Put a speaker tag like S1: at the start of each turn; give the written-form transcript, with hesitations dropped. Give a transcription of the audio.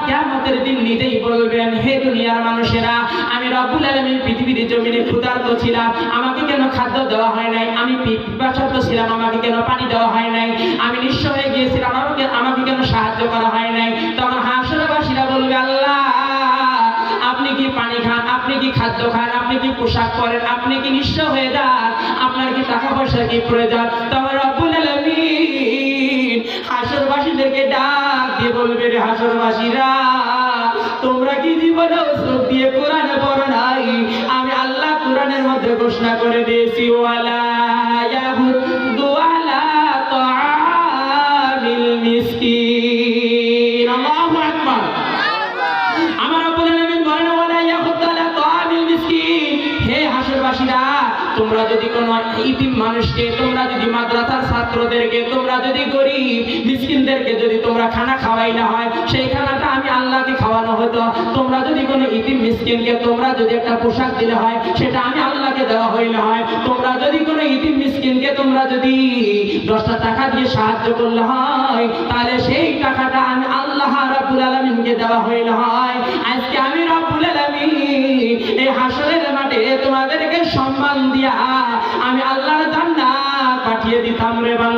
S1: কিয়ামতের দিন নিজেই বলবেন, হে দুনিয়ার মানুষেরা, আমি রব্বুল আলামিন পৃথিবীর জমিনে ক্ষুধার্ত ছিলাম, আমাকে কেন খাদ্য দেওয়া হয় নাই? আমি পিপাসার্ত ছিলাম, আমাকে কেন পানি দেওয়া হয় নাই? আমি নিঃস্ব হয়ে গিয়েছিলাম, আমাকে কেন সাহায্য করা হয় নাই? তখন হাসরবাসীরা বলবে, আল্লাহ, আপনি কি পানি খান, আপনি কি খাদ্য খান, আপনি কি পোশাক পরেন, আপনি কি নিঃস্ব হয়ে যান, আপনার কি টাকা পয়সা কি প্রয়োজন? তখন রব্বুল আলামিন হাসরবাসীদেরকে ডাক দিয়ে বলবে, রে হাসরবাসীরা, তোমরা কি জীবনে চোখ দিয়ে কোরআনে পড়ো নাই? আমি আল্লাহ কোরআনের মধ্যে ঘোষণা করে দিয়েছি, ওয়ালা ইয়াহুদ্দু আলা তাআমিল মিসকিন। আল্লাহু আকবার। আমার রব্বুল আলামিন বলেন, ওয়ালা ইয়াহুদ্দু আলা তাআমিল মিসকিন। হে হাসরবাসীরা, তোমরা যদি কোনো ইতিম মানুষকে, তোমরা যদি মাদ্রাসার ছাত্রদেরকে, তোমরা যদি গরিব মিসকিনদেরকে যদি তোমরা খানা খাওয়াইলে হয়, সেই খানাটা আমি আল্লাহকে খাওয়ানো হতো। তোমরা যদি কোনো ইতিম মিসকিনকে তোমরা যদি একটা পোশাক দিলে হয়, সেটা আমি আল্লাহকে দেওয়া হইলে হয়। তোমরা যদি কোনো ইতিম মিসকিনকে তোমরা যদি 10টা টাকা দিয়ে সাহায্য করলে হয়, তাহলে সেই টাকাটা আমি আল্লাহ রাব্বুল আলামিনকে দেওয়া হইলে হয়। আজকে আমি রব্বুল আলামিন এই হাসরের মাঠে তোমাদেরকে সম্মান দিয়া আমি আল্লাহর জান্নাত পাঠিয়ে দিতাম রে বান্দা।